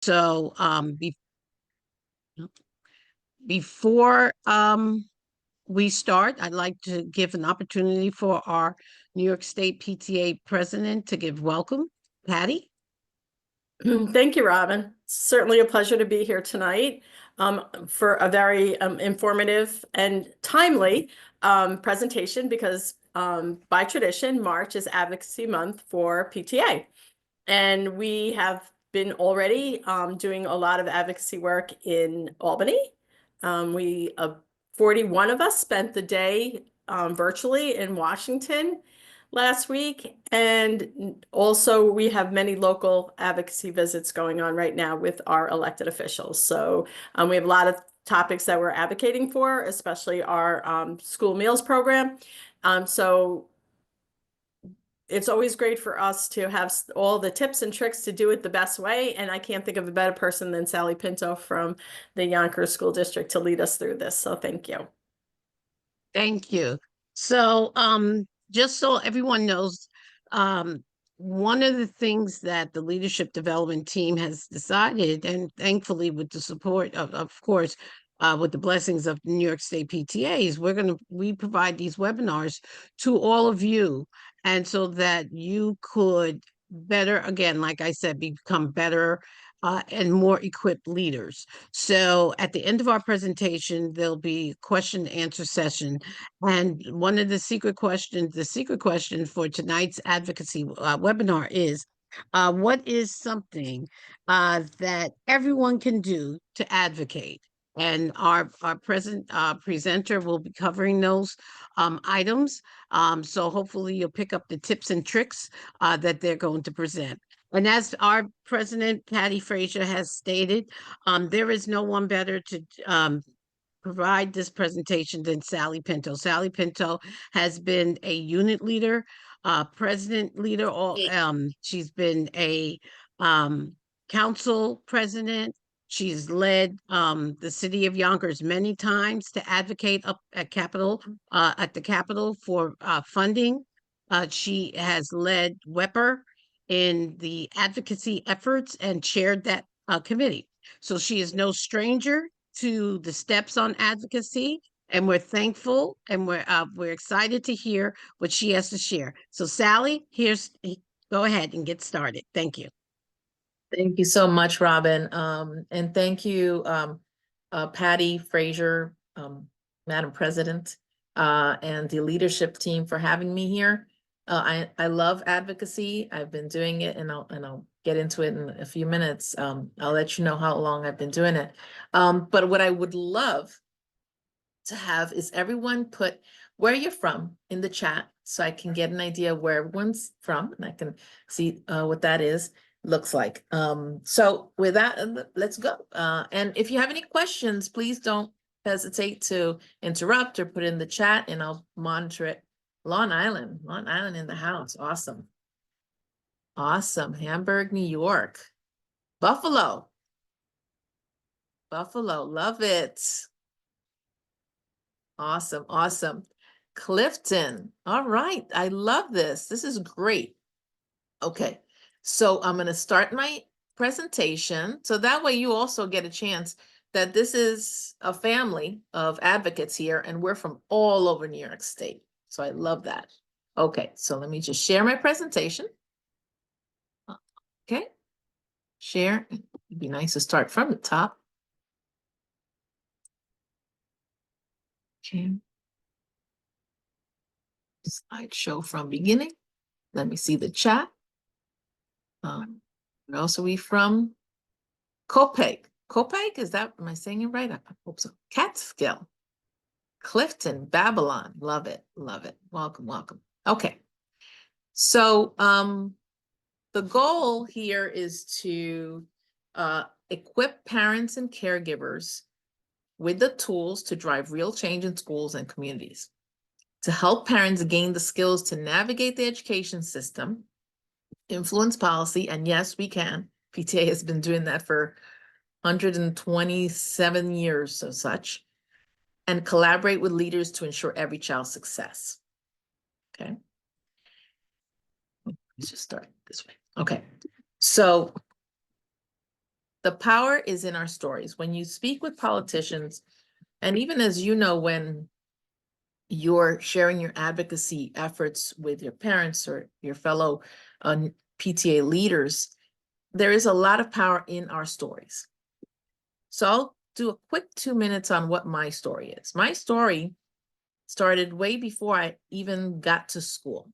So before we start, I'd like to give an opportunity for our New York State PTA president to give welcome. Patty? Thank you, Robin. It's certainly a pleasure to be here tonight for a very informative and timely presentation because by tradition, March is Advocacy Month for PTA. And we have been already doing a lot of advocacy work in Albany. 41 of us spent the day virtually in Washington last week. And also we have many local advocacy visits going on right now with our elected officials. So we have a lot of topics that we're advocating for, especially our school meals program. So it's always great for us to have all the tips and tricks to do it the best way. And I can't think of a better person than Sally Pinto from the Yonkers School District to lead us through this. So thank you. Thank you. So just so everyone knows, one of the things that the leadership development team has decided, and thankfully with the support of course, with the blessings of New York State PTAs, we provide these webinars to all of you, and so that you could better, again, like I said, become better and more equipped leaders. So at the end of our presentation, there'll be question and answer session. And one of the secret question for tonight's advocacy webinar is, what is something that everyone can do to advocate? And our presenter will be covering those items. So hopefully you'll pick up the tips and tricks that they're going to present. And as our president, Patty Frazier, has stated, there is no one better to provide this presentation than Sally Pinto. Sally Pinto has been a unit leader, president leader. She's been a council president. She's led the city of Yonkers many times to advocate up at the Capitol for funding. She has led WEPR in the advocacy efforts and chaired that committee. So she is no stranger to the steps on advocacy, and we're thankful and we're excited to hear what she has to share. So Sally, go ahead and get started. Thank you. Thank you so much, Robin. And thank you, Patty Frazier, Madam President, and the leadership team for having me here. I love advocacy. I've been doing it, and I'll get into it in a few minutes. I'll let you know how long I've been doing it. But what I would love to have is everyone put where you're from in the chat so I can get an idea where everyone's from and I can see what that looks like. So with that, let's go. And if you have any questions, please don't hesitate to interrupt or put in the chat and I'll monitor it. Long Island in the house. Awesome. Awesome. Hamburg, New York. Buffalo. Love it. Awesome. Clifton. All right. I love this. This is great. Okay. So I'm going to start my presentation. So that way you also get a chance that this is a family of advocates here and we're from all over New York State. So I love that. Okay. So let me just share my presentation. Okay. Share. It'd be nice to start from the top. Okay. Slideshow from beginning. Let me see the chat. Where else are we from? Copeg. Is that, am I saying it right? I hope so. Catskill. Clifton, Babylon. Love it. Welcome. Okay. So the goal here is to equip parents and caregivers with the tools to drive real change in schools and communities, to help parents gain the skills to navigate the education system, influence policy, and yes, we can. PTA has been doing that for 127 years or such, and collaborate with leaders to ensure every child's success. Okay. Let's just start this way. Okay. So The power is in our stories. When you speak with politicians, and even as you know, when you're sharing your advocacy efforts with your parents or your fellow PTA leaders, there is a lot of power in our stories. So I'll do a quick 2 minutes on what my story is. My story started way before I even got to school.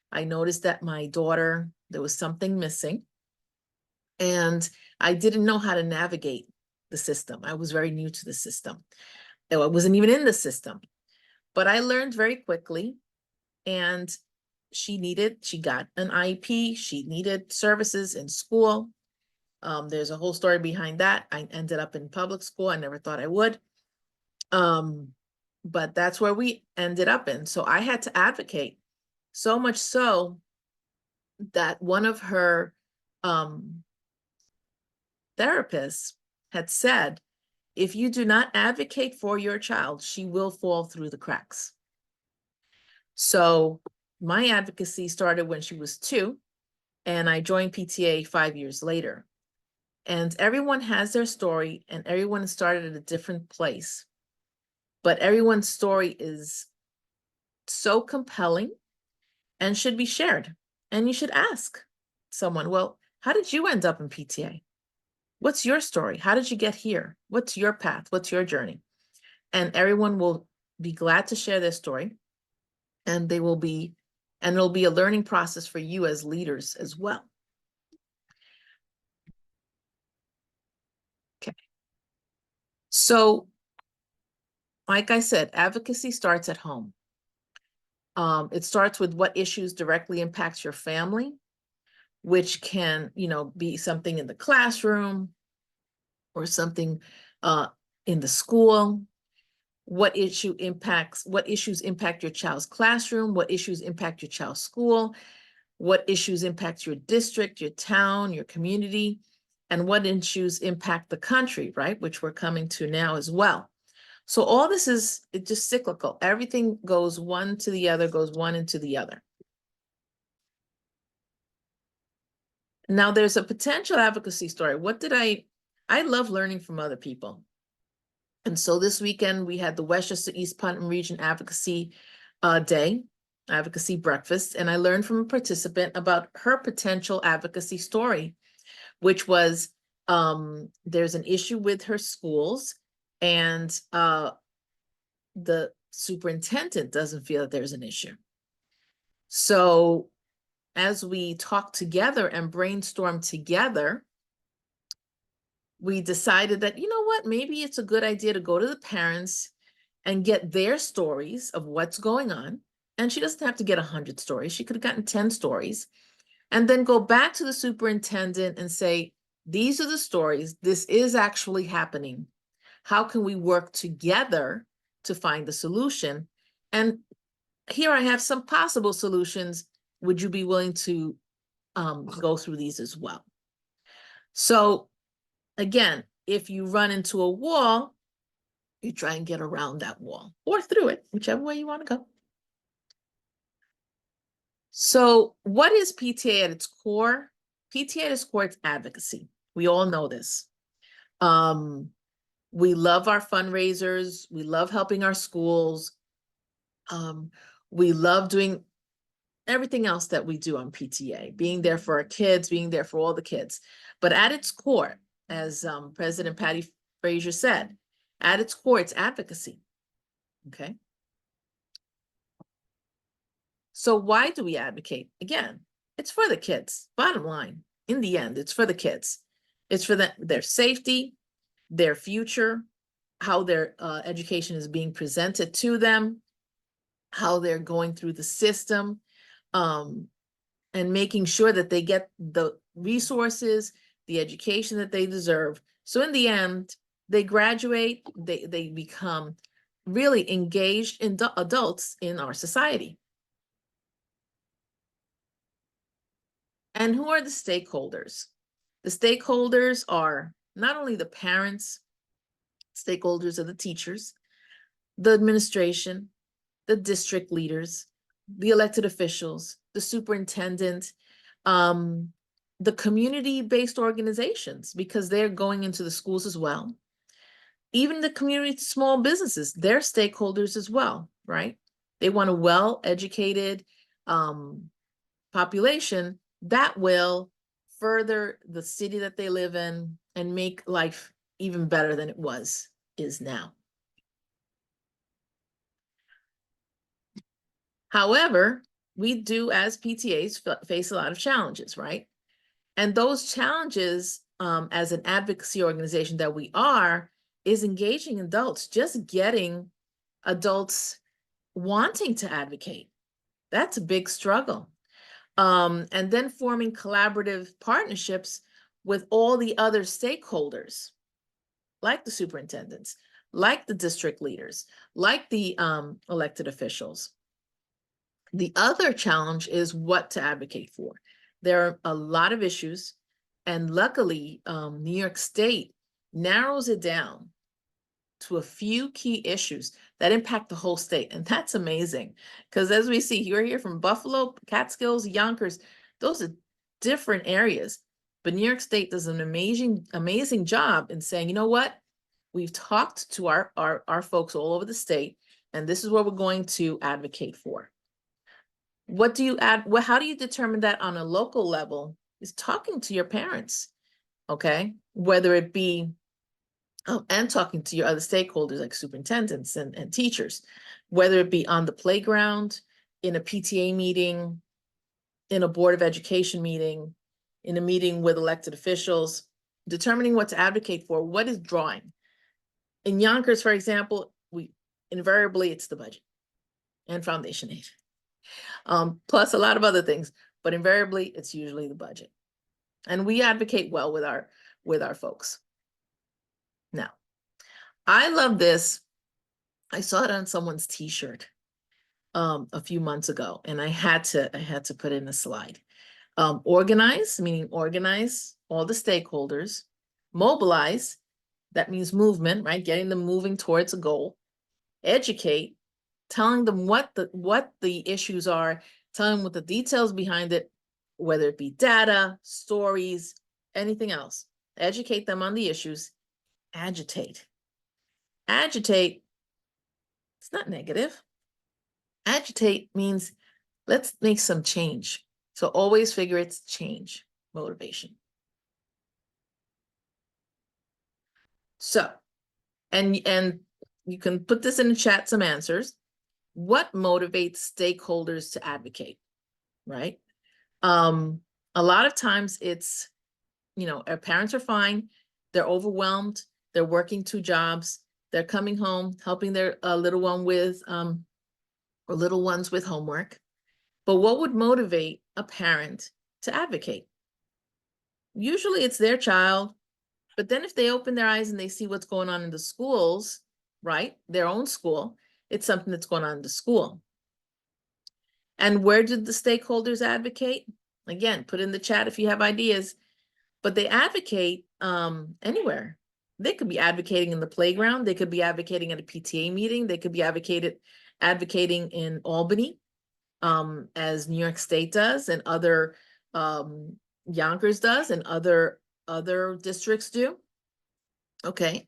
I noticed that my daughter, there was something missing, and I didn't know how to navigate the system. I was very new to the system. I wasn't even in the system, but I learned very quickly, and she got an IEP, she needed services in school. There's a whole story behind that. I ended up in public school. I never thought I would. But that's where we ended up in. So I had to advocate, so much so that one of her therapists had said, if you do not advocate for your child, she will fall through the cracks. So my advocacy started when she was 2, and I joined PTA 5 years later. And everyone has their story, and everyone started at a different place. But everyone's story is so compelling and should be shared. And you should ask someone, well, how did you end up in PTA? What's your story? How did you get here? What's your path? What's your journey? And everyone will be glad to share their story. And it'll be a learning process for you as leaders as well. Okay. So, like I said, advocacy starts at home. It starts with what issues directly impacts your family, which can, be something in the classroom or something in the school. What issues impact your child's classroom? What issues impact your child's school? What issues impact your district, your town, your community? And what issues impact the country, right? Which we're coming to now as well. So all this is just cyclical. Everything goes one to the other, goes one into the other. Now there's a potential advocacy story. I love learning from other people. And so this weekend we had the Westchester East Putnam Region Advocacy Day, Advocacy Breakfast, and I learned from a participant about her potential advocacy story, which was there's an issue with her schools, and the superintendent doesn't feel that there's an issue. So as we talk together and brainstorm together, we decided that, you know what, maybe it's a good idea to go to the parents and get their stories of what's going on. And she doesn't have to get 100 stories. She could have gotten 10 stories, and then go back to the superintendent and say, these are the stories. This is actually happening. How can we work together to find the solution? And here I have some possible solutions. Would you be willing to go through these as well? So again, if you run into a wall, you try and get around that wall or through it, whichever way you want to go. So what is PTA at its core? PTA at its core, it's advocacy. We all know this. We love our fundraisers. We love helping our schools. We love doing everything else that we do on PTA, being there for our kids, being there for all the kids. But at its core, as President Patty Frazier said, at its core, it's advocacy, okay? So why do we advocate? Again, it's for the kids. Bottom line, in the end, it's for the kids. It's for their safety, their future, how their education is being presented to them, how they're going through the system, and making sure that they get the resources, the education that they deserve. So in the end, they graduate, they become really engaged in adults in our society. And who are the stakeholders? The stakeholders are not only the parents, stakeholders are the teachers, the administration, the district leaders, the elected officials, the superintendent, the community-based organizations, because they're going into the schools as well. Even the community small businesses, they're stakeholders as well, right? They want a well-educated population that will further the city that they live in and make life even better than it is now. However, we do as PTAs face a lot of challenges, right? And those challenges, as an advocacy organization that we are, is engaging adults, just getting adults wanting to advocate. That's a big struggle. And then forming collaborative partnerships with all the other stakeholders, like the superintendents, like the district leaders, like the elected officials. The other challenge is what to advocate for. There are a lot of issues, and luckily, New York State narrows it down to a few key issues that impact the whole state. And that's amazing, because as we see, you're here from Buffalo, Catskills, Yonkers, those are different areas. But New York State does an amazing job in saying, you know what? We've talked to our folks all over the state, and this is what we're going to advocate for. What do you add? Well, how do you determine that on a local level? Is talking to your parents, okay? Whether it be, and talking to your other stakeholders like superintendents and teachers, whether it be on the playground, in a PTA meeting, in a Board of Education meeting, in a meeting with elected officials, determining what to advocate for, what is drawing. In Yonkers, for example, invariably it's the budget and foundation aid. Plus a lot of other things, but invariably it's usually the budget. And we advocate well with our folks. Now, I love this. I saw it on someone's t-shirt a few months ago, and I had to put in a slide. Organize, meaning organize all the stakeholders. Mobilize, that means movement, right? Getting them moving towards a goal. Educate, telling them what the issues are, telling them what the details behind it, whether it be data, stories, anything else. Educate them on the issues. Agitate. Agitate, it's not negative. Agitate means let's make some change. So always figure it's change, motivation. So, and you can put this in the chat, some answers. What motivates stakeholders to advocate, right? A lot of times it's, our parents are fine, they're overwhelmed, they're working 2 jobs, they're coming home, helping their little one with, or little ones with homework. But what would motivate a parent to advocate? Usually it's their child, but then if they open their eyes and they see what's going on in the schools, right, their own school, it's something that's going on in the school. And where did the stakeholders advocate? Again, put in the chat if you have ideas, but they advocate anywhere. They could be advocating in the playground. They could be advocating at a PTA meeting. They could be advocating in Albany, as New York State does, and other Yonkers does, and other districts do. Okay.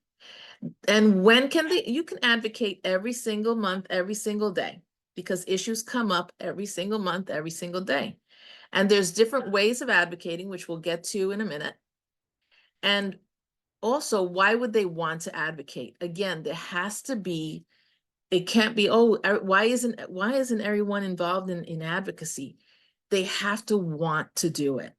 And when can you can advocate every single month, every single day, because issues come up every single month, every single day. And there's different ways of advocating, which we'll get to in a minute. And also, why would they want to advocate? Again, there has to be, it can't be, oh, why isn't everyone involved in advocacy? They have to want to do it.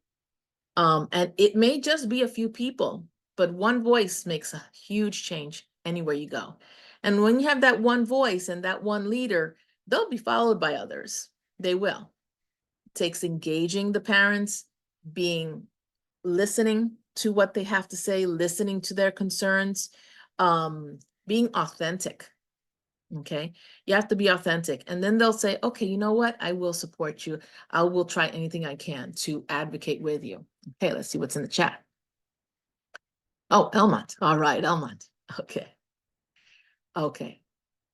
And it may just be a few people, but one voice makes a huge change anywhere you go. And when you have that one voice and that one leader, they'll be followed by others. They will. It takes engaging the parents, listening to what they have to say, listening to their concerns, being authentic. Okay, you have to be authentic, and then they'll say, okay, you know what, I will support you. I will try anything I can to advocate with you. Okay, let's see what's in the chat. Oh, Elmont. All right, Elmont. Okay.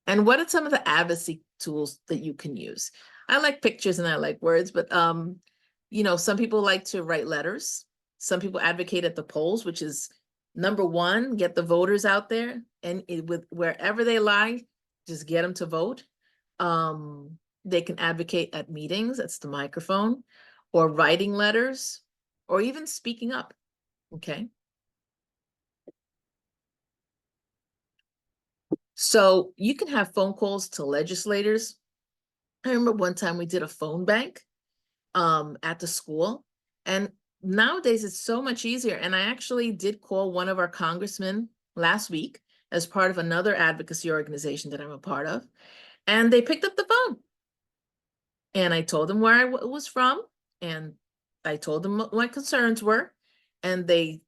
And what are some of the advocacy tools that you can use? I like pictures and I like words, but some people like to write letters. Some people advocate at the polls, which is number one, get the voters out there, and with wherever they lie, just get them to vote. They can advocate at meetings, that's the microphone, or writing letters, or even speaking up, okay? So you can have phone calls to legislators. I remember one time we did a phone bank at the school, and nowadays it's so much easier. And I actually did call one of our congressmen last week as part of another advocacy organization that I'm a part of, and they picked up the phone. And I told them where I was from, and I told them what my concerns were, and they,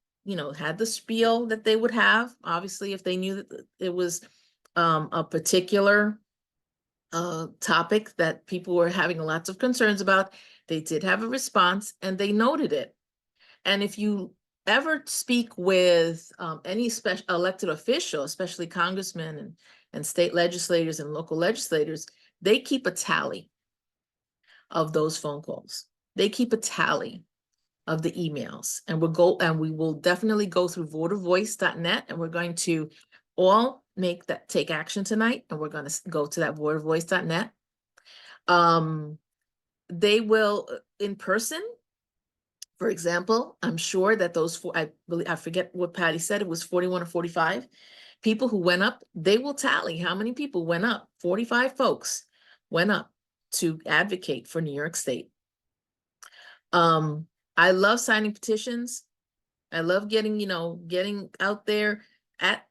had the spiel that they would have. Obviously, if they knew that it was a particular topic that people were having lots of concerns about, they did have a response, and they noted it. And if you ever speak with any special elected official, especially congressmen and state legislators and local legislators, they keep a tally of those phone calls. They keep a tally of the emails, and we will definitely go through votervoice.net, and we're going to all take action tonight, and we're going to go to that votervoice.net. They will in person, for example. I'm sure that those I forget what Patty said, it was 41 or 45 people who went up. They will tally how many people went up. 45 folks went up to advocate for New York State. I love signing petitions. I love getting out there at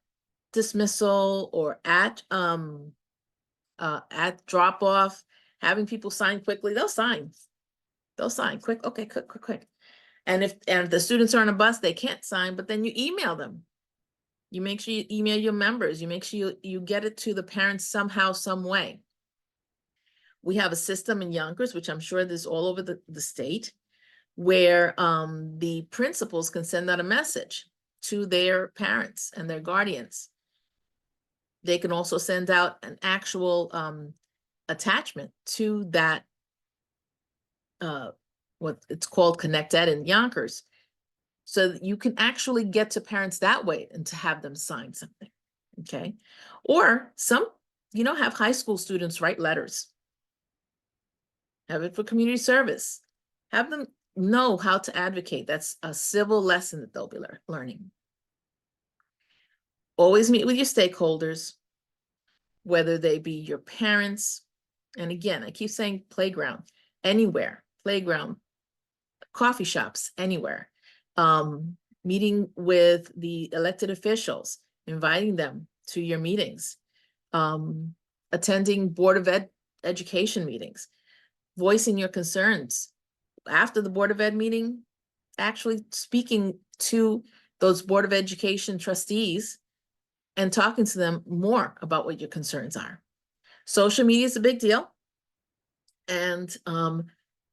dismissal or at drop off, having people sign quickly. They'll sign quick. Okay, quick. And if the students are on a bus, they can't sign, but then you email them. You make sure you email your members. You make sure you get it to the parents somehow, some way. We have a system in Yonkers, which I'm sure there's all over the state, where the principals can send out a message to their parents and their guardians. They can also send out an actual attachment to that, what it's called Connect Ed in Yonkers. So that you can actually get to parents that way and to have them sign something, okay? Or some, have high school students write letters. Have it for community service. Have them know how to advocate. That's a civil lesson that they'll be learning. Always meet with your stakeholders, whether they be your parents. And again, I keep saying playground, anywhere, playground, coffee shops, anywhere. Meeting with the elected officials, inviting them to your meetings, attending Board of Education meetings, voicing your concerns. After the Board of Ed meeting, actually speaking to those Board of Education trustees and talking to them more about what your concerns are. Social media is a big deal. And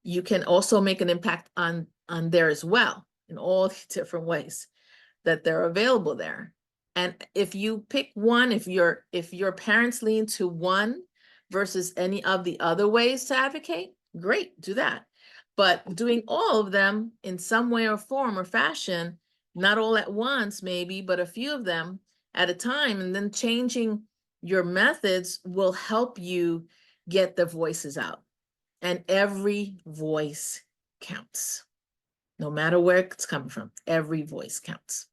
you can also make an impact on there as well, in all different ways that they're available there. And if you pick one, if your parents lean to one versus any of the other ways to advocate, great, do that. But doing all of them in some way or form or fashion, not all at once maybe, but a few of them at a time, and then changing your methods will help you get the voices out. And every voice counts. No matter where it's coming from, every voice counts.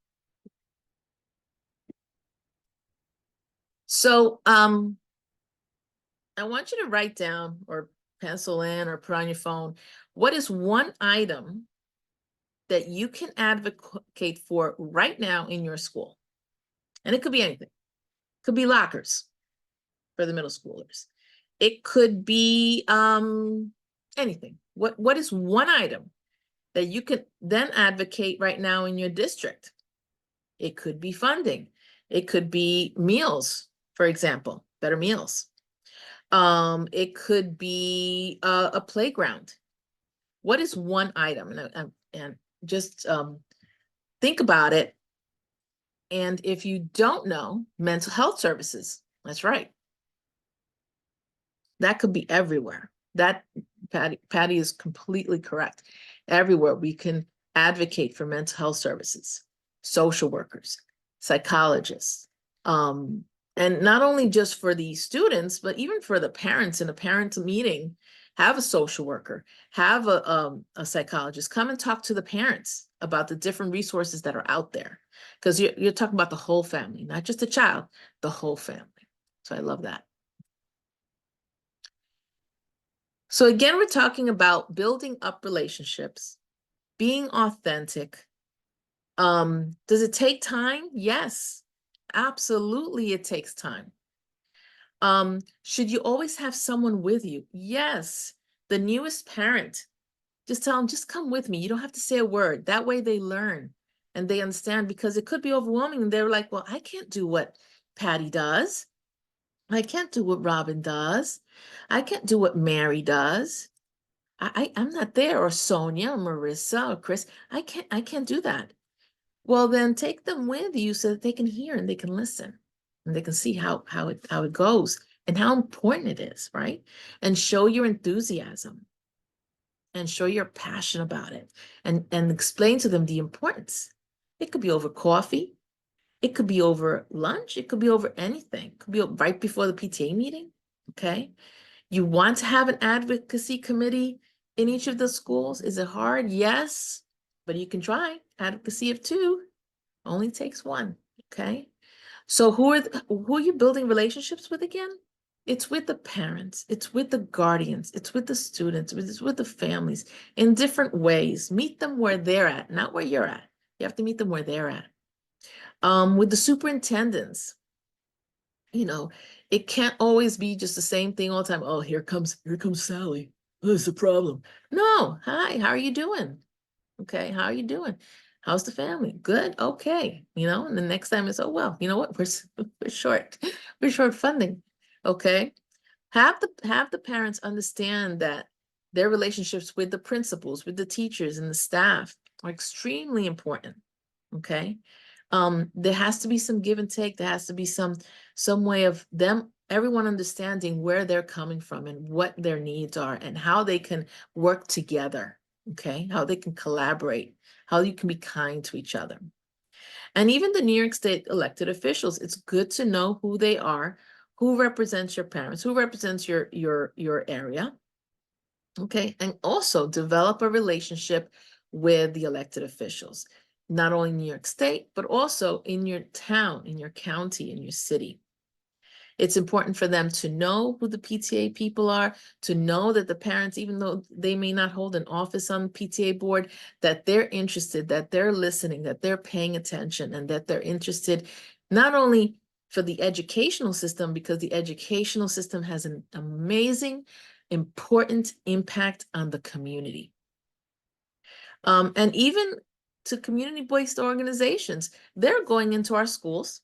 So I want you to write down or pencil in or put on your phone, what is one item that you can advocate for right now in your school? And it could be anything. It could be lockers for the middle schoolers. It could be anything. What is one item that you can then advocate right now in your district? It could be funding. It could be meals, for example, better meals. It could be a playground. What is one item? And just think about it. And if you don't know, mental health services, that's right. That could be everywhere. That Patty is completely correct. Everywhere we can advocate for mental health services, social workers, psychologists, and not only just for the students, but even for the parents in a parent meeting, have a social worker, have a psychologist come and talk to the parents about the different resources that are out there. Because you're talking about the whole family, not just the child, the whole family. So I love that. So again, we're talking about building up relationships, being authentic. Does it take time? Yes, absolutely it takes time. Should you always have someone with you? Yes. The newest parent, just tell them, just come with me. You don't have to say a word. That way they learn and they understand, because it could be overwhelming. And they're like, well, I can't do what Patty does. I can't do what Robin does. I can't do what Mary does. I'm not there, or Sonia, or Marissa, or Chris. I can't do that. Well, then take them with you so that they can hear and they can listen and they can see how it goes and how important it is, right? And show your enthusiasm and show your passion about it, and explain to them the importance. It could be over coffee. It could be over lunch. It could be over anything. It could be right before the PTA meeting, okay? You want to have an advocacy committee in each of the schools. Is it hard? Yes, but you can try. Advocacy of 2 only takes 1, okay? So who are you building relationships with again? It's with the parents, it's with the guardians, it's with the students, it's with the families in different ways. Meet them where they're at, not where you're at. You have to meet them where they're at. With the superintendents, it can't always be just the same thing all the time. Oh, here comes Sally. What's the problem? No, hi, how are you doing? Okay, how are you doing? How's the family? Good, okay. And the next time it's, oh, well, you know what? We're short. We're short funding. Okay. Have the parents understand that their relationships with the principals, with the teachers and the staff are extremely important. Okay. There has to be some give and take. There has to be some way of everyone understanding where they're coming from and what their needs are and how they can work together. Okay, how they can collaborate, how you can be kind to each other. And even the New York State elected officials, it's good to know who they are, who represents your parents, who represents your area. Okay, and also develop a relationship with the elected officials, not only in New York State, but also in your town, in your county, in your city. It's important for them to know who the PTA people are, to know that the parents, even though they may not hold an office on the PTA board, that they're interested, that they're listening, that they're paying attention, and that they're interested not only for the educational system, because the educational system has an amazing, important impact on the community. And even to community-based organizations, they're going into our schools,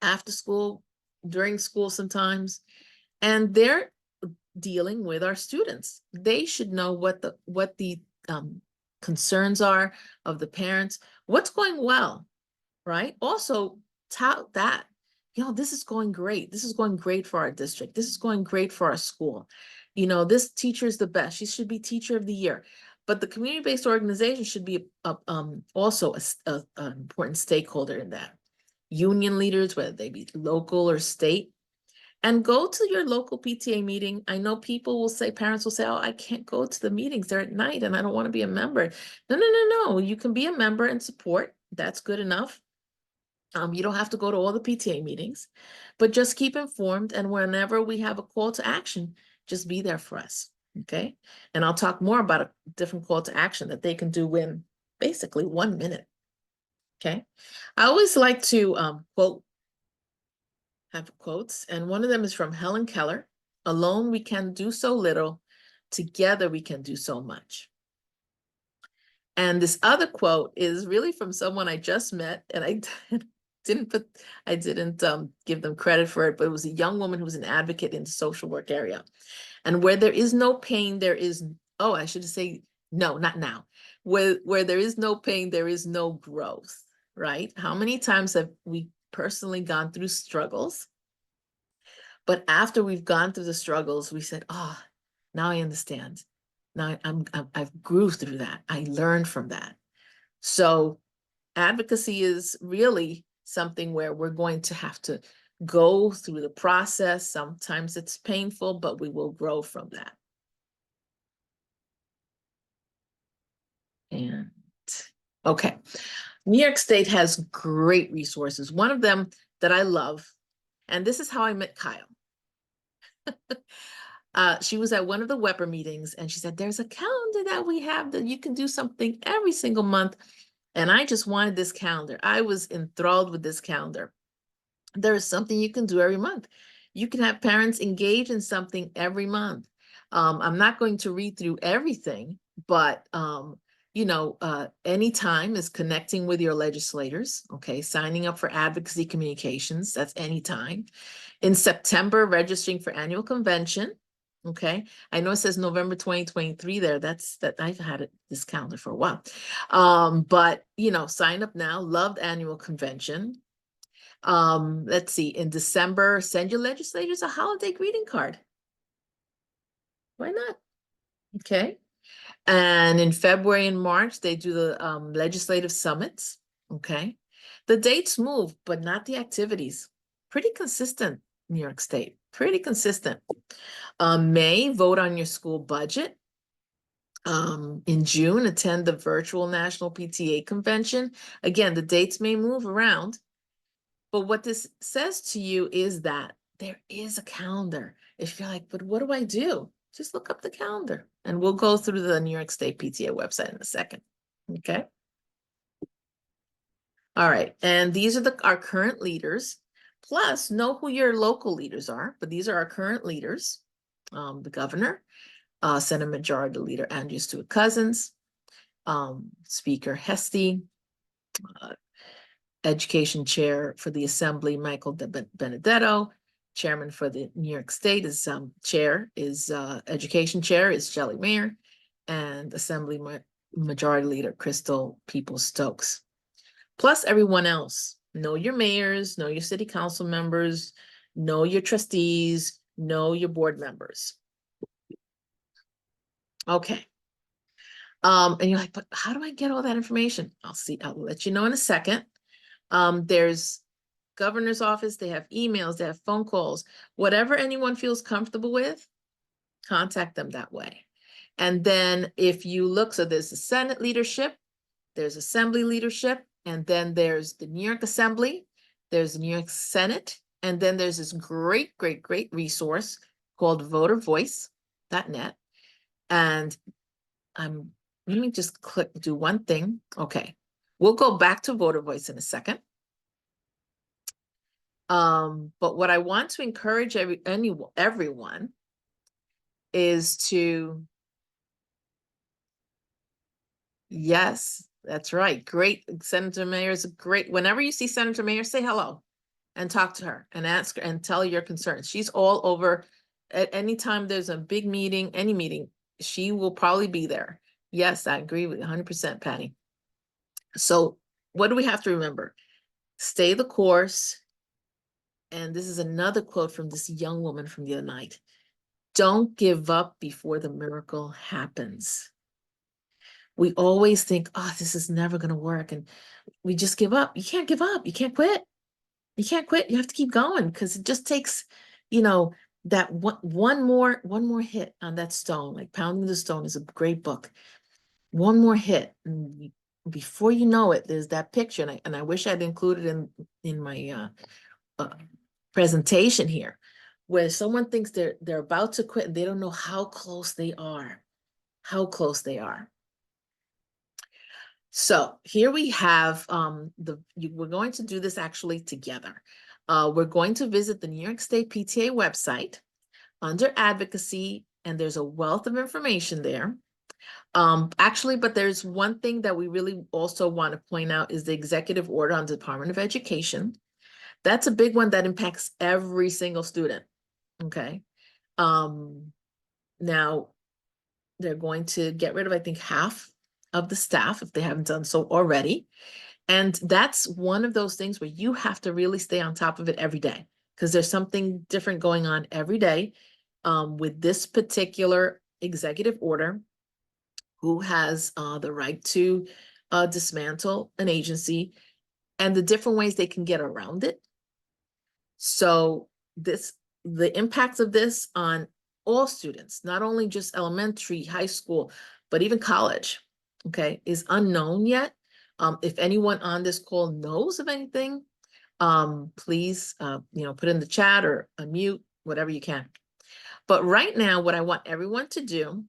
after school, during school sometimes, and they're dealing with our students. They should know what the concerns are of the parents, what's going well, right? Also tout that, this is going great. This is going great for our district. This is going great for our school. This teacher is the best. She should be teacher of the year. But the community-based organization should be also an important stakeholder in that. Union leaders, whether they be local or state, and go to your local PTA meeting. I know people will say, parents will say, oh, I can't go to the meetings. They're at night and I don't want to be a member. No. You can be a member and support. That's good enough. You don't have to go to all the PTA meetings, but just keep informed. And whenever we have a call to action, just be there for us. Okay. And I'll talk more about a different call to action that they can do in basically 1 minute. Okay. I always like to have quotes, and one of them is from Helen Keller. Alone we can do so little, together we can do so much. And this other quote is really from someone I just met, and I didn't give them credit for it, but it was a young woman who was an advocate in the social work area. And where there is no pain, there is, I should say, no, not now. Where there is no pain, there is no growth, right? How many times have we personally gone through struggles, but after we've gone through the struggles, we said, now I understand. Now I've grew through that. I learned from that. So advocacy is really something where we're going to have to go through the process. Sometimes it's painful, but we will grow from that. And okay, New York State has great resources. One of them that I love, and this is how I met Kyle. She was at one of the Weber meetings and she said, there's a calendar that we have that you can do something every single month. And I just wanted this calendar. I was enthralled with this calendar. There is something you can do every month. You can have parents engage in something every month. I'm not going to read through everything, but anytime is connecting with your legislators, okay, signing up for advocacy communications, that's anytime. In September, registering for annual convention, okay. I know it says November 2023 there, that I've had this calendar for a while. But sign up now, loved annual convention. Let's see, in December, send your legislators a holiday greeting card. Why not? Okay. And in February and March, they do the legislative summits. Okay. The dates move, but not the activities. Pretty consistent, New York State, pretty consistent. May, vote on your school budget. In June, attend the virtual National PTA convention. Again, the dates may move around, but what this says to you is that there is a calendar. If you're like, but what do I do? Just look up the calendar and we'll go through the New York State PTA website in a second. Okay. All right. And these are our current leaders. Plus, know who your local leaders are, but these are our current leaders. The governor, Senate Majority Leader Andrew Stewart Cousins, Speaker Hesty, Education Chair for the Assembly, Michael Benedetto. Chairman for the New York State is Education Chair is Shelley Mayer, and Assembly Majority Leader Crystal Peoples-Stokes. Plus everyone else. Know your mayors, know your city council members, know your trustees, know your board members. Okay. And you're like, but how do I get all that information? I'll let you know in a second. There's governor's office, they have emails, they have phone calls, whatever anyone feels comfortable with, contact them that way. And then if you look, so there's the Senate leadership, there's Assembly leadership, and then there's the New York Assembly, there's the New York Senate, and then there's this great resource called votervoice.net. And let me just do one thing. Okay, we'll go back to Voter Voice in a second. But what I want to encourage everyone is to, yes, that's right. Great. Senator Mayer is great. Whenever you see Senator Mayer, say hello and talk to her and ask her and tell her your concerns. She's all over. At any time there's a big meeting, any meeting, she will probably be there. Yes, I agree with 100%, Patty. So what do we have to remember? Stay the course. And this is another quote from this young woman from the other night. Don't give up before the miracle happens. We always think, oh, this is never going to work. And we just give up. You can't give up. You can't quit. You can't quit. You have to keep going because it just takes, that one more hit on that stone. Like Pounding the Stone is a great book. One more hit. And before you know it, there's that picture. And I wish I'd included in my presentation here, where someone thinks they're about to quit and they don't know how close they are. So here we have we're going to do this actually together. We're going to visit the New York State PTA website under advocacy, and there's a wealth of information there. But there's one thing that we really also want to point out is the executive order on the Department of Education. That's a big one that impacts every single student. Okay. Now they're going to get rid of, I think, half of the staff if they haven't done so already. And that's one of those things where you have to really stay on top of it every day because there's something different going on every day with this particular executive order. who has the right to dismantle an agency and the different ways they can get around it. So the impacts of this on all students, not only just elementary, high school, but even college, okay, is unknown yet. If anyone on this call knows of anything, please, put in the chat or unmute, whatever you can. But right now, what I want everyone to do,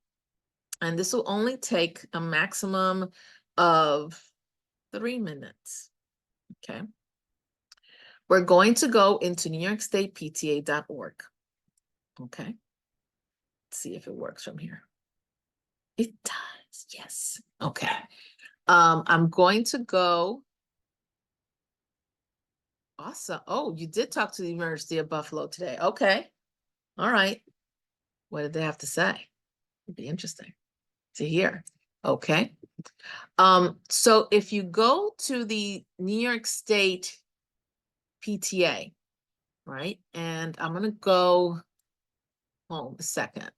and this will only take a maximum of 3 minutes, okay? We're going to go into NewYorkStatePTA.org, okay? Let's see if it works from here. It does, yes. Okay. I'm going to go. Awesome. Oh, you did talk to the University of Buffalo today. Okay. All right. What did they have to say? It'd be interesting to hear. Okay. So if you go to the New York State PTA, right? And I'm gonna go home a second.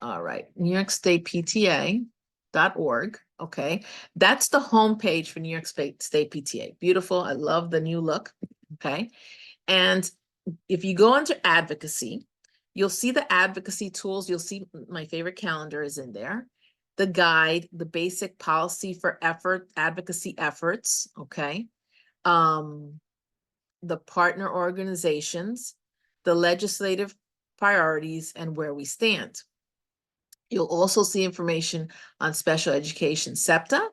All right, New York State PTA.org. Okay, that's the homepage for New York State PTA. Beautiful. I love the new look. Okay, and if you go under advocacy, you'll see the advocacy tools. You'll see my favorite calendar is in there. The guide, the basic policy for advocacy efforts. Okay, the partner organizations, the legislative priorities, and where we stand. You'll also see information on special education SEPTA,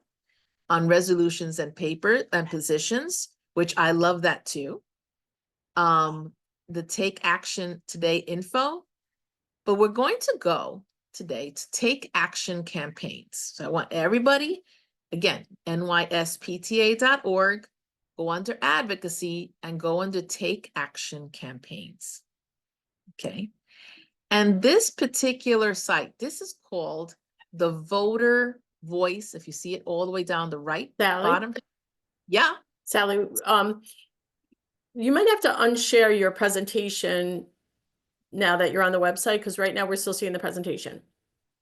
on resolutions and paper and positions, which I love that too. The Take Action Today info, but we're going to go today to Take Action campaigns. So I want everybody, again, nyspta.org, go under advocacy and go under Take Action campaigns. Okay. And this particular site, this is called the Voter Voice. If you see it all the way down the right Sally? bottom. Yeah. Sally, you might have to unshare your presentation now that you're on the website, because right now we're still seeing the presentation.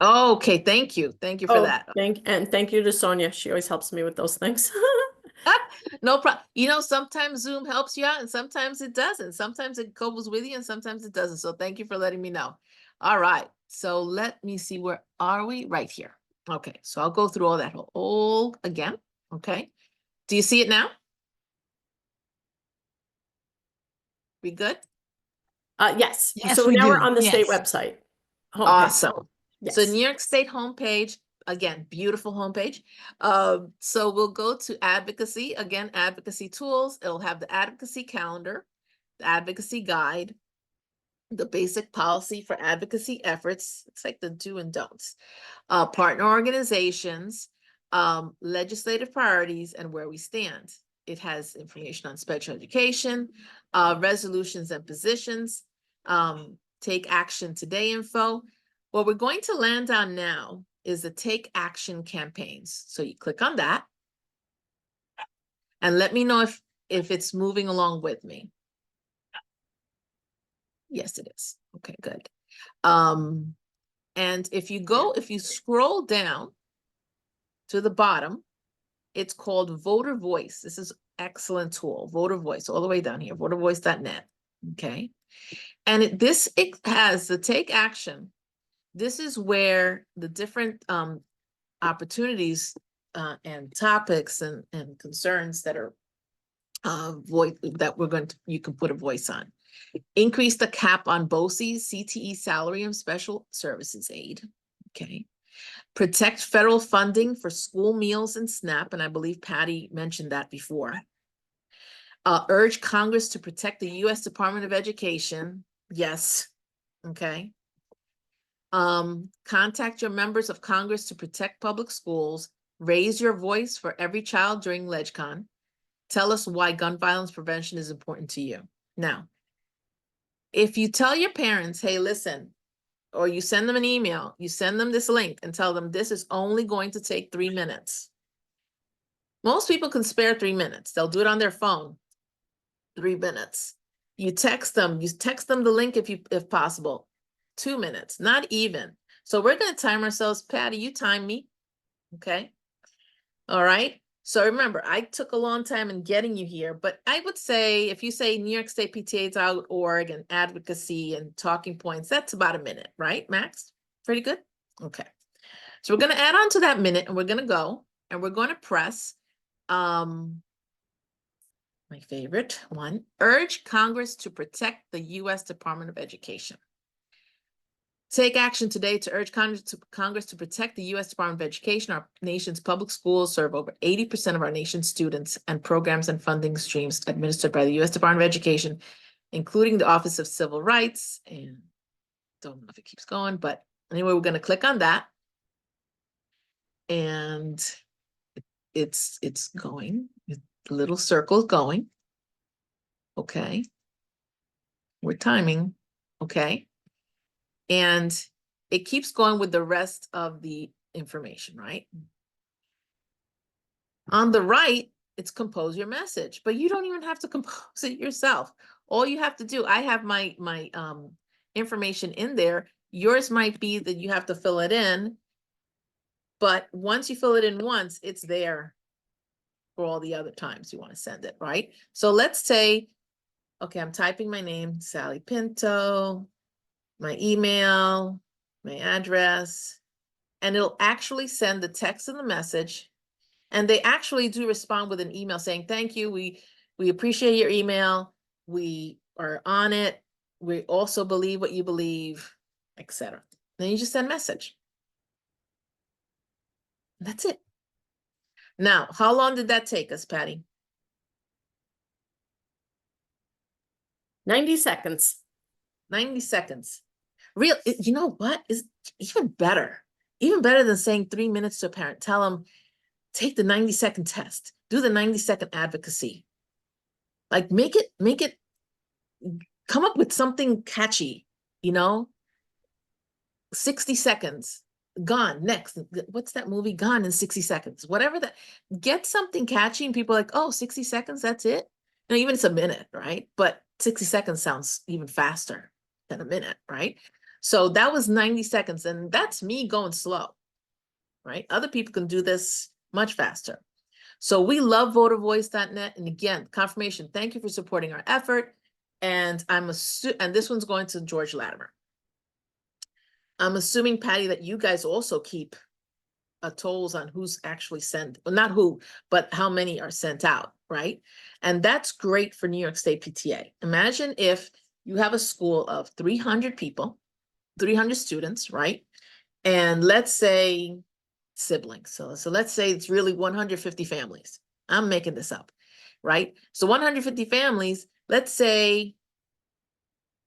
Okay, thank you. Thank you for that. Thank you to Sonia. She always helps me with those things. No problem. You know, sometimes Zoom helps you out and sometimes it doesn't. Sometimes it goes with you and sometimes it doesn't. So thank you for letting me know. All right. So let me see, where are we? Right here. Okay. So I'll go through all that all again. Okay. Do you see it now? We good? Yes. Yes, So we now we're do. on the state Yes. website. Homepage. Awesome. Yes. So New York State homepage, again, beautiful homepage. So we'll go to advocacy, again, advocacy tools. It'll have the advocacy calendar, the advocacy guide, the basic policy for advocacy efforts. It's like the do and don'ts. Partner organizations, legislative priorities, and where we stand. It has information on special education, resolutions and positions, Take Action Today info. What we're going to land on now is the Take Action campaigns. So you click on that and let me know if it's moving along with me. Yes, it is. Okay, good. And if you scroll down to the bottom, it's called Voter Voice. This is excellent tool, Voter Voice, all the way down here, votervoice.net. Okay. And it has the Take Action. This is where the different opportunities and topics and concerns that are you can put a voice on. Increase the cap on BOCES, CTE salary and special services aid. Okay. Protect federal funding for school meals and SNAP, and I believe Patty mentioned that before. Urge Congress to protect the U.S. Department of Education. Yes. Okay. Contact your members of Congress to protect public schools. Raise your voice for every child during LegCon. Tell us why gun violence prevention is important to you. Now, if you tell your parents, hey, listen, or you send them an email, you send them this link and tell them this is only going to take 3 minutes. Most people can spare 3 minutes. They'll do it on their phone. 3 minutes. You text them the link if possible. 2 minutes, not even. So we're going to time ourselves. Patty, you time me. Okay. All right. So remember, I took a long time in getting you here, but I would say if you say New York State PTA.org and advocacy and talking points, that's about a minute, right, Max? Pretty good? Okay. So we're going to add on to that minute and we're going to go and we're going to press my favorite one, urge Congress to protect the U.S. Department of Education. Take action today to urge Congress to protect the U.S. Department of Education. Our nation's public schools serve over 80% of our nation's students, and programs and funding streams administered by the U.S. Department of Education, including the Office of Civil Rights. And don't know if it keeps going, but anyway, we're going to click on that. And it's going. The little circle's going. Okay. We're timing. Okay. And it keeps going with the rest of the information, right? On the right, it's compose your message, but you don't even have to compose it yourself. All you have to do, I have my information in there. Yours might be that you have to fill it in, but once you fill it in once, it's there for all the other times you want to send it, right? So let's say, okay, I'm typing my name, Sally Pinto, my email, my address, and it'll actually send the text and the message. And they actually do respond with an email saying, thank you, we appreciate your email, we are on it, we also believe what you believe, etc. Then you just send message. That's it. Now, how long did that take us, Patty? 90 seconds. 90 seconds. You know what is even better than saying 3 minutes to a parent? Tell them, take the 90-second test, do the 90-second advocacy. Like make it, come up with something catchy, 60 seconds, gone, next. What's that movie? Gone in 60 seconds, whatever that, get something catchy and people are like, oh, 60 seconds, that's it? Even it's a minute, right? But 60 seconds sounds even faster than a minute, right? So that was 90 seconds and that's me going slow, right? Other people can do this much faster. So we love votervoice.net. And again, confirmation, thank you for supporting our effort. And and this one's going to George Latimer. I'm assuming, Patty, that you guys also keep tolls on who's actually sent, well, not who, but how many are sent out, right? And that's great for New York State PTA. Imagine if you have a school of 300 people, 300 students, right? And let's say siblings. So let's say it's really 150 families. I'm making this up, right? So 150 families, let's say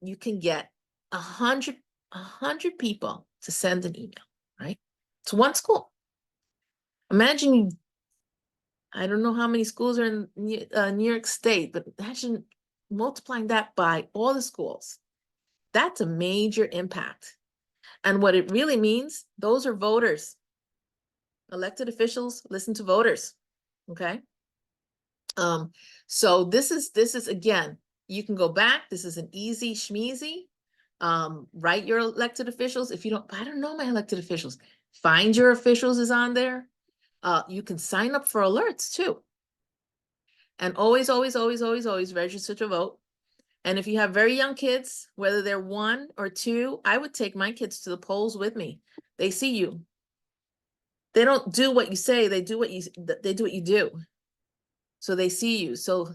you can get 100 people to send an email, right? To one school. Imagine I don't know how many schools are in New York State, but imagine multiplying that by all the schools. That's a major impact. And what it really means, those are voters. Elected officials listen to voters, okay? So this is again, you can go back. This is an easy schmeezy. Write your elected officials. If you don't, I don't know my elected officials. Find your officials is on there. You can sign up for alerts too. And always, always, always, always, always register to vote. And if you have very young kids, whether they're 1 or 2, I would take my kids to the polls with me. They see you. They don't do what you say, they do what you do. So they see you. So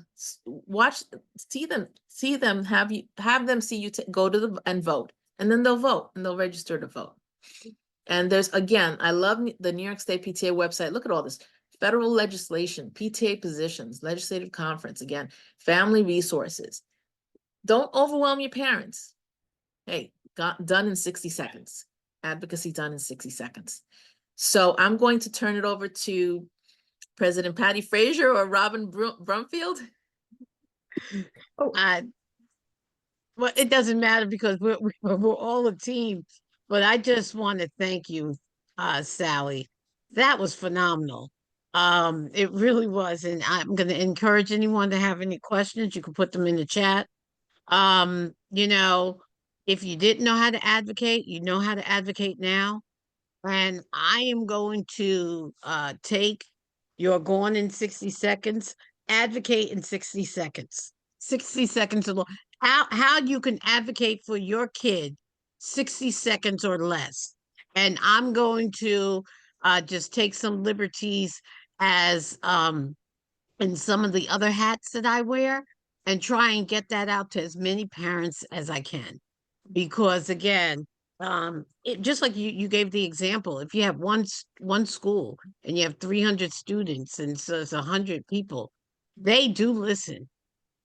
see them, have them see you go to and vote. And then they'll vote and they'll register to vote. And there's, again, I love the New York State PTA website. Look at all this. Federal legislation, PTA positions, legislative conference, again, family resources. Don't overwhelm your parents. Hey, done in 60 seconds. Advocacy done in 60 seconds. So I'm going to turn it over to President Patty Frazier or Robin Brumfield. Well, it doesn't matter because we're all a team. But I just want to thank you, Sally. That was phenomenal. It really was, and I'm going to encourage anyone to have any questions. You can put them in the chat. You know, if you didn't know how to advocate, you know how to advocate now. And I am going to take your Gone in 60 Seconds, advocate in 60 seconds. 60 seconds alone. How you can advocate for your kid 60 seconds or less. And I'm going to just take some liberties as in some of the other hats that I wear and try and get that out to as many parents as I can. Because again, it just like you gave the example, if you have one school and you have 300 students and so it's 100 people, they do listen.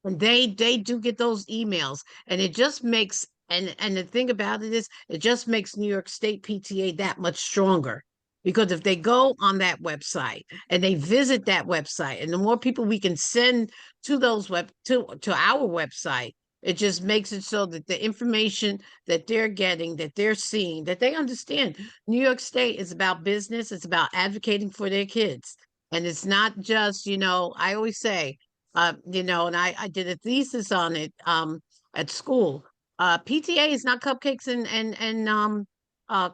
And they do get those emails, and it just makes and the thing about it is it just makes New York State PTA that much stronger. Because if they go on that website and they visit that website, and the more people we can send to those to our website, it just makes it so that the information that they're getting, that they're seeing, that they understand New York State is about business, it's about advocating for their kids. And it's not just, I always say, and I did a thesis on it at school. PTA is not cupcakes and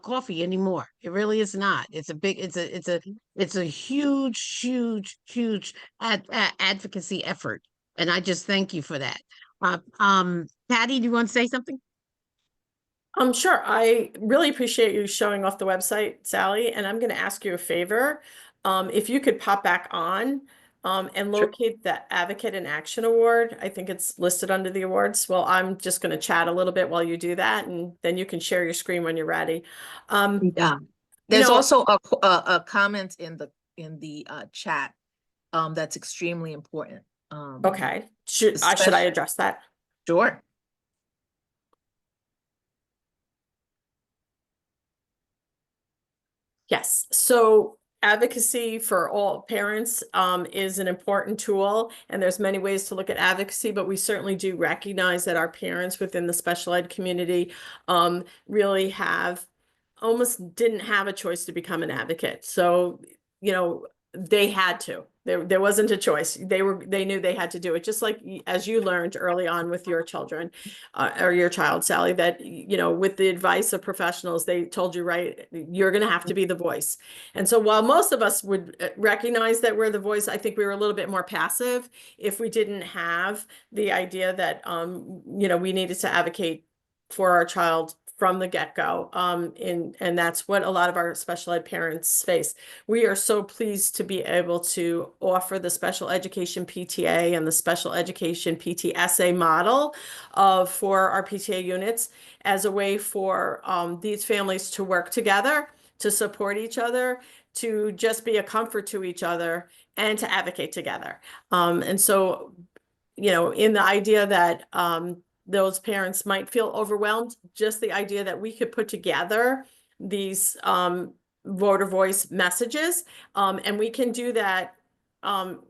coffee anymore. It really is not. It's a huge advocacy effort, and I just thank you for that. Patty, do you want to say something? Sure. I really appreciate you showing off the website, Sally, and I'm going to ask you a favor. If you could pop back on and Sure. locate the Advocate in Action Award. I think it's listed under the awards. Well, I'm just going to chat a little bit while you do that, and then you can share your screen when you're ready. Yeah. You There's know, also a comment in the chat that's extremely important. okay. Should I Especially, address that? sure. Yes. So advocacy for all parents is an important tool, and there's many ways to look at advocacy, but we certainly do recognize that our parents within the special ed community really have almost didn't have a choice to become an advocate. So, they had to. There wasn't a choice. They knew they had to do it, just like as you learned early on with your children or your child, Sally, that with the advice of professionals, they told you, right, you're going to have to be the voice. And so while most of us would recognize that we're the voice, I think we were a little bit more passive if we didn't have the idea that we needed to advocate for our child from the get-go. And that's what a lot of our special ed parents face. We are so pleased to be able to offer the special education PTA and the special education PTSA model for our PTA units as a way for these families to work together, to support each other, to just be a comfort to each other, and to advocate together. And so, in the idea that those parents might feel overwhelmed, just the idea that we could put together these voter voice messages, and we can do that.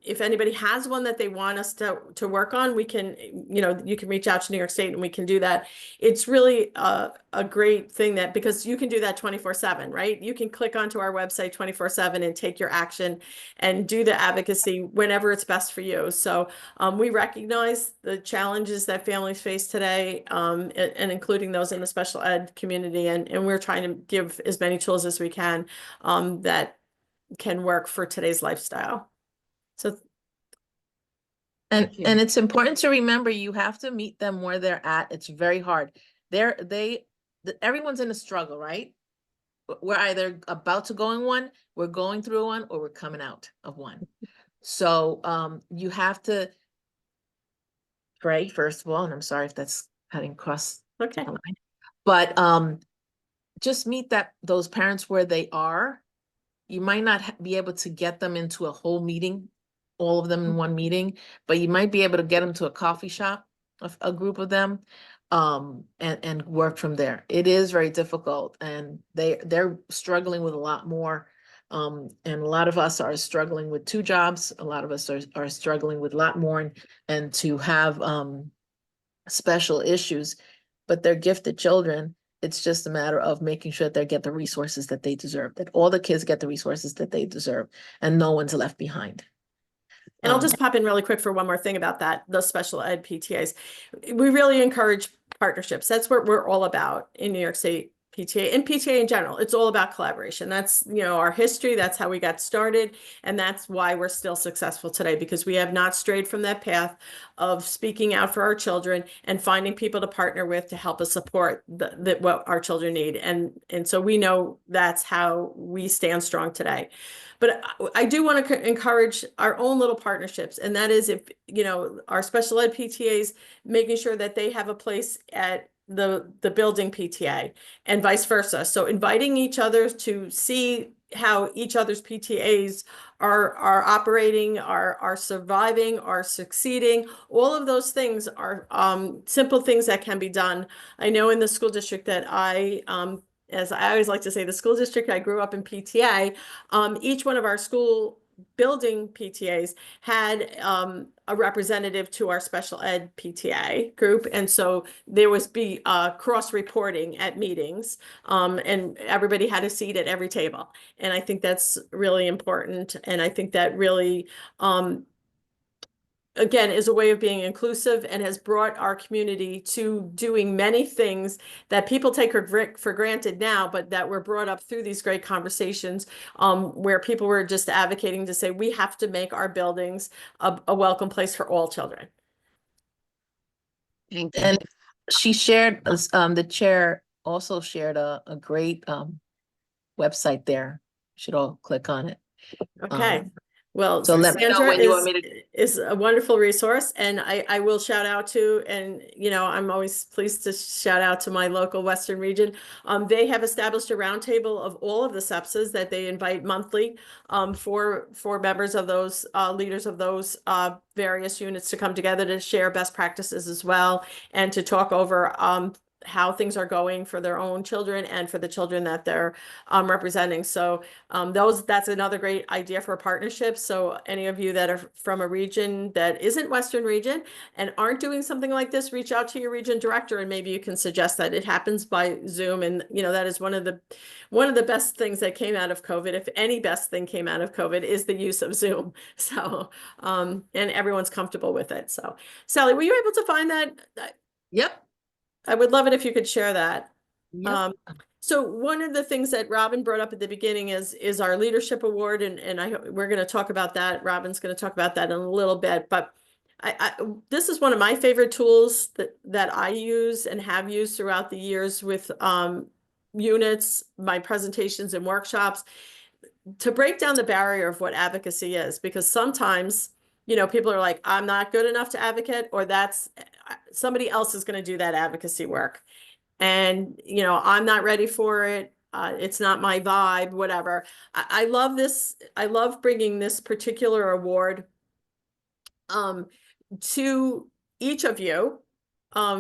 If anybody has one that they want us to work on, we can, you can reach out to New York State and we can do that. It's really a great thing because you can do that 24/7, right? You can click onto our website 24/7 and take your action and do the advocacy whenever it's best for you. So we recognize the challenges that families face today, and including those in the special ed community. And we're trying to give as many tools as we can that can work for today's lifestyle. So And it's important to remember you have to meet them where they're at. It's very hard. Everyone's in a struggle, right? We're either about to go in one, we're going through one, or we're coming out of one. So you have to pray, first of all, and I'm sorry if that's cutting across okay. the line. But just meet those parents where they are. You might not be able to get them into a whole meeting, all of them in one meeting, but you might be able to get them to a coffee shop, a group of them, and work from there. It is very difficult, and they're struggling with a lot more. And a lot of us are struggling with 2 jobs. A lot of us are struggling with a lot more, and to have special issues, but they're gifted children. It's just a matter of making sure that they get the resources that they deserve, that all the kids get the resources that they deserve, and no one's left behind. And I'll just pop in really quick for one more thing about that, those special ed PTAs. We really encourage partnerships. That's what we're all about in New York State PTA and PTA in general. It's all about collaboration. That's, our history. That's how we got started. And that's why we're still successful today, because we have not strayed from that path of speaking out for our children and finding people to partner with to help us support what our children need. And so we know that's how we stand strong today. But I do want to encourage our own little partnerships. And that is if, our special ed PTAs, making sure that they have a place at the building PTA and vice versa. So inviting each other to see how each other's PTAs are operating, are surviving, are succeeding. All of those things are simple things that can be done. I know in the school district that as I always like to say, the school district I grew up in PTA, each one of our school building PTAs had a representative to our special ed PTA group. And so there was cross reporting at meetings, and everybody had a seat at every table. And I think that's really important. And I think that really, again, is a way of being inclusive and has brought our community to doing many things that people take for granted now, but that were brought up through these great conversations, where people were just advocating to say, we have to make our buildings a welcome place for all children. Thank you. And she shared, the chair also shared a great website there. You should all click on it. Okay. Well, so let me know Sandra when you want me to. is a wonderful resource, and I will shout out to, and I'm always pleased to shout out to my local Western region. They have established a roundtable of all of the SEPSs that they invite monthly, for members of those leaders of those various units to come together to share best practices as well, and to talk over how things are going for their own children and for the children that they're representing. So that's another great idea for a partnership. So any of you that are from a region that isn't Western region and aren't doing something like this, reach out to your region director and maybe you can suggest that. It happens by Zoom. And that is one of the best things that came out of COVID. If any best thing came out of COVID is the use of Zoom. So and everyone's comfortable with it. So Sally, were you able to find that? Yep. I would love it if you could share that. Yep. So one of the things that Robin brought up at the beginning is our leadership award, and we're going to talk about that. Robin's going to talk about that in a little bit, but this is one of my favorite tools that I use and have used throughout the years with units, my presentations and workshops, to break down the barrier of what advocacy is, because sometimes people are like, I'm not good enough to advocate, or that's somebody else is going to do that advocacy work. And, I'm not ready for it. It's not my vibe, whatever. I love this. I love bringing this particular award to each of you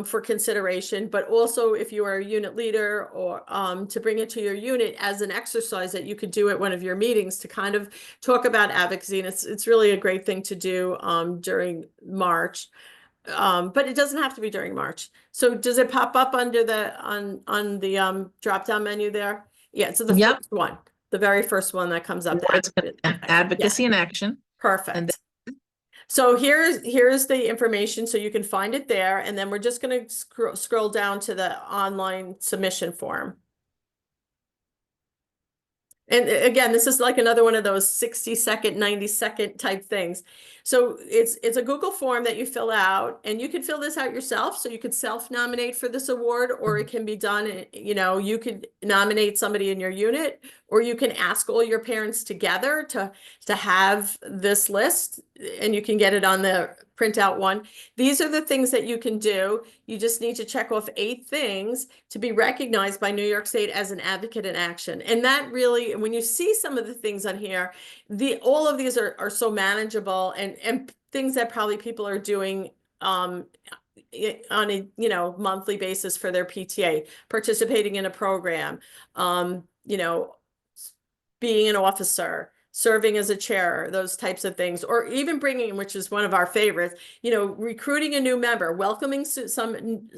for consideration, but also if you are a unit leader, or to bring it to your unit as an exercise that you could do at one of your meetings to kind of talk about advocacy. And it's really a great thing to do during March. But it doesn't have to be during March. So does it pop up under on the drop down menu there? Yeah, so the first one, the very first one that comes up. Advocacy in action. Perfect. So here's the information, so you can find it there, and then we're just going to scroll down to the online submission form. And again, this is like another one of those 60-second, 90-second type things. So it's a Google form that you fill out, and you can fill this out yourself. So you could self-nominate for this award, or it can be done, you could nominate somebody in your unit, or you can ask all your parents together to have this list, and you can get it on the printout one. These are the things that you can do. You just need to check off 8 things to be recognized by New York State as an advocate in action. And that really, when you see some of the things on here, all of these are so manageable and things that probably people are doing on a monthly basis for their PTA, participating in a program, being an officer, serving as a chair, those types of things, or even bringing, which is one of our favorites, recruiting a new member, welcoming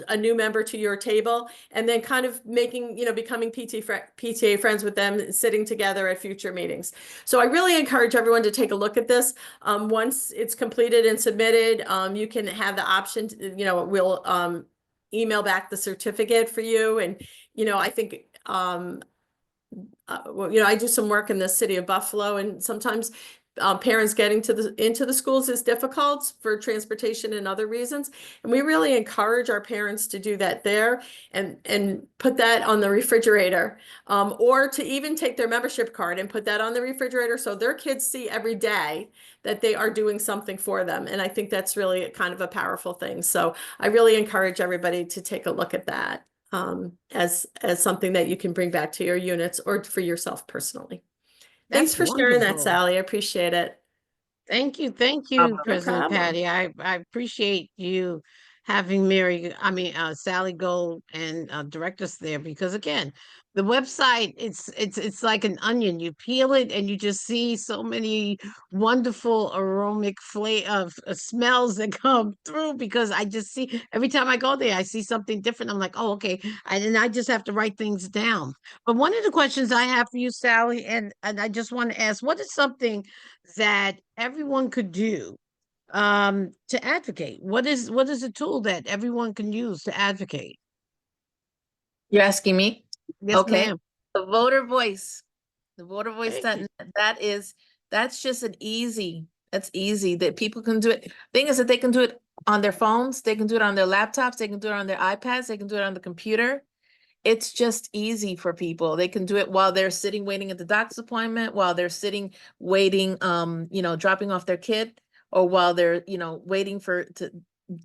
a new member to your table, and then kind of making, becoming PTA friends with them, sitting together at future meetings. So I really encourage everyone to take a look at this. Once it's completed and submitted, you can have the option to, we'll email back the certificate for you. And, I think, well, I do some work in the city of Buffalo, and sometimes parents getting into the schools is difficult for transportation and other reasons. And we really encourage our parents to do that there and put that on the refrigerator, or to even take their membership card and put that on the refrigerator so their kids see every day that they are doing something for them. And I think that's really kind of a powerful thing. So I really encourage everybody to take a look at that, as something that you can bring back to your units or for yourself personally. Thanks That's for sharing that, wonderful. Sally. I appreciate it. Thank you, No President problem. Patty. I appreciate you having Sally go and direct us there, because again, the website, it's like an onion. You peel it and you just see so many wonderful aromatic of smells that come through, because I just see every time I go there, I see something different. I'm like, oh, okay. And I just have to write things down. But one of the questions I have for you, Sally, and I just want to ask, what is something that everyone could do to advocate? What is a tool that everyone can use to advocate? You're asking me? Yes, Okay. ma'am. The voter voice. The voter voice Thank you. that's just that's easy that people can do it. Thing is that they can do it on their phones, they can do it on their laptops, they can do it on their iPads, they can do it on the computer. It's just easy for people. They can do it while they're sitting waiting at the doctor's appointment, while they're sitting waiting, dropping off their kid, or while they're, waiting for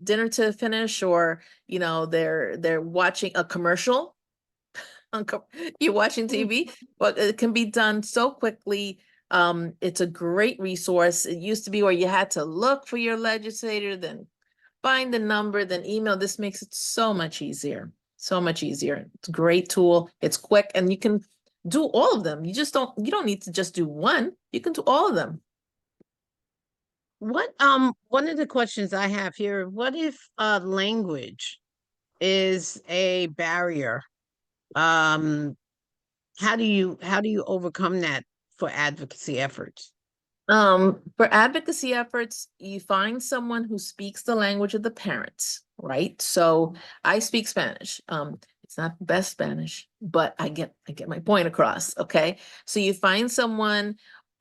dinner to finish, or, they're watching a commercial. You're watching TV, but it can be done so quickly. It's a great resource. It used to be where you had to look for your legislator, then find the number, then email. This makes it so much easier. So much easier. It's a great tool. It's quick, and you can do all of them. You don't need to just do one. You can do all of them. One of the questions I have here, what if language is a barrier? Um, how do you overcome that for advocacy efforts? For advocacy efforts, you find someone who speaks the language of the parents, right? So I speak Spanish. It's not the best Spanish, but I get my point across. Okay. So you find someone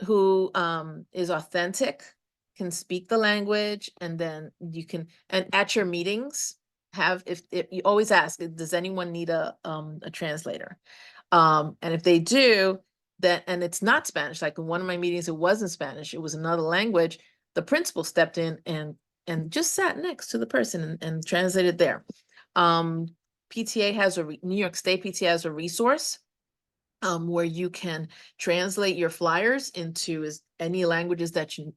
who is authentic, can speak the language, and then and at your meetings, if you always ask, does anyone need a translator? And if they do, and it's not Spanish, like in one of my meetings, it wasn't Spanish, it was another language, the principal stepped in and just sat next to the person and translated there. PTA has New York State PTA has a resource where you can translate your flyers into any languages that you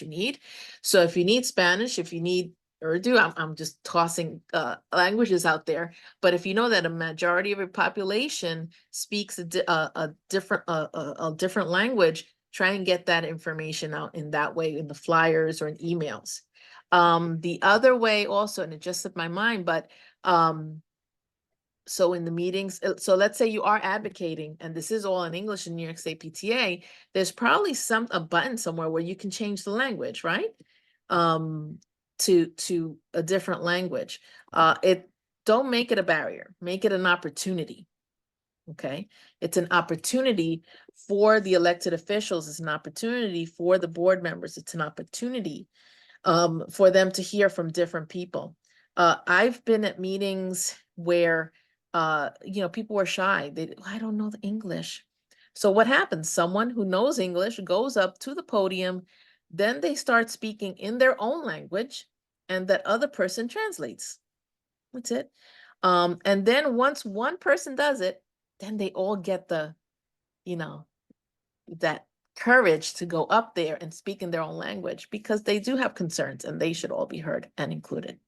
need. So if you need Spanish, if you need Urdu, I'm just tossing languages out there. But if you know that a majority of your population speaks a different language, try and get that information out in that way, in the flyers or in emails. The other way also, and it just slipped my mind, but so in the meetings, so let's say you are advocating, and this is all in English in New York State PTA, there's probably a button somewhere where you can change the language, right? To a different language. Don't make it a barrier, make it an opportunity. Okay, it's an opportunity for the elected officials, it's an opportunity for the board members, it's an opportunity for them to hear from different people. I've been at meetings where people were shy. I don't know the English. So what happens? Someone who knows English goes up to the podium, then they start speaking in their own language, and that other person translates. That's it. And then once one person does it, then they all get that courage to go up there and speak in their own language, because they do have concerns and they should all be heard and included.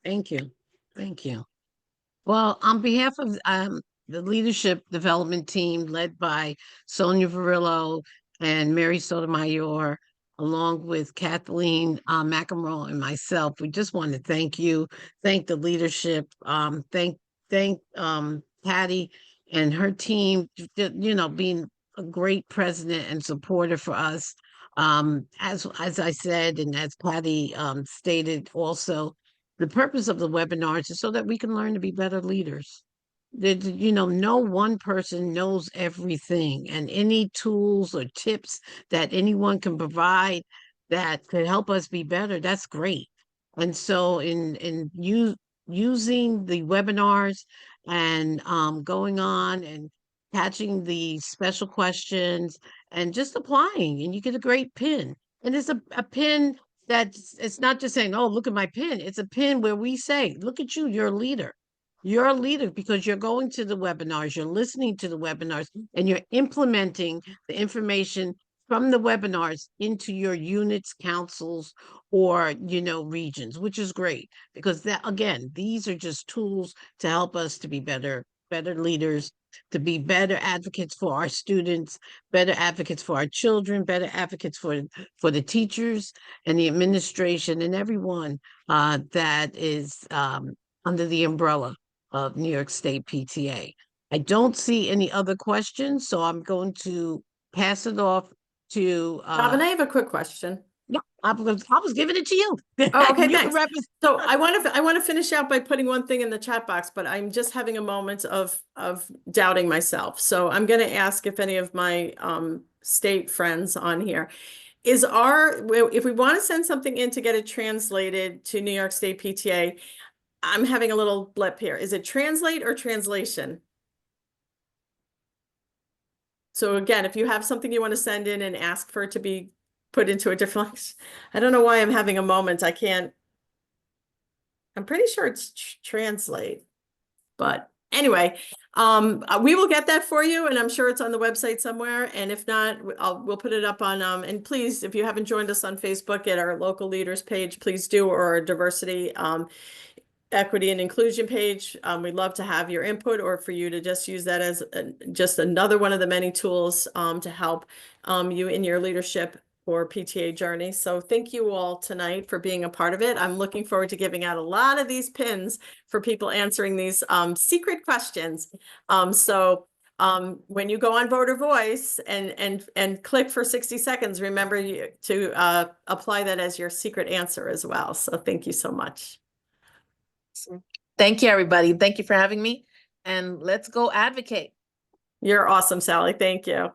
Thank you. Thank you. Well, on behalf of the leadership development team led by Sonia Varillo and Mary Sotomayor, along with Kathleen McEnroe and myself, we just want to thank you, thank the leadership, thank Patty and her team, being a great president and supporter for us. As I said, and as Patty stated also, the purpose of the webinars is so that we can learn to be better leaders. You know, no one person knows everything, and any tools or tips that anyone can provide that could help us be better, that's great. And so using the webinars and going on and catching the special questions and just applying, and you get a great pin. And it's a pin that's, it's not just saying, oh, look at my pin. It's a pin where we say, look at you, you're a leader. You're a leader because you're going to the webinars, you're listening to the webinars, and you're implementing the information from the webinars into your units, councils, or, you know, regions, which is great, because that, again, these are just tools to help us to be better leaders, to be better advocates for our students, better advocates for our children, better advocates for the teachers and the administration and everyone that is under the umbrella of New York State PTA. I don't see any other questions, so I'm going to pass it off to Robin, I have a quick question. yeah, I was giving it to you. Oh, okay, You can thanks. represent. So I want to finish out by putting one thing in the chat box, but I'm just having a moment of doubting myself. So I'm going to ask if any of my state friends on here if we want to send something in to get it translated to New York State PTA, I'm having a little blip here. Is it translate or translation? So again, if you have something you want to send in and ask for it to be put into a different, I don't know why I'm having a moment. I'm pretty sure it's translate, but anyway, we will get that for you, and I'm sure it's on the website somewhere. And if not, we'll put it up on, and please, if you haven't joined us on Facebook at our local leaders page, please do, or our diversity, equity and inclusion page. We'd love to have your input, or for you to just use that as just another one of the many tools to help you in your leadership or PTA journey. So thank you all tonight for being a part of it. I'm looking forward to giving out a lot of these pins for people answering these secret questions. When you go on Voter Voice and click for 60 seconds, remember to apply that as your secret answer as well. So thank you so much. Thank you, everybody. Thank you for having me. And let's go advocate. You're awesome, Sally. Thank you.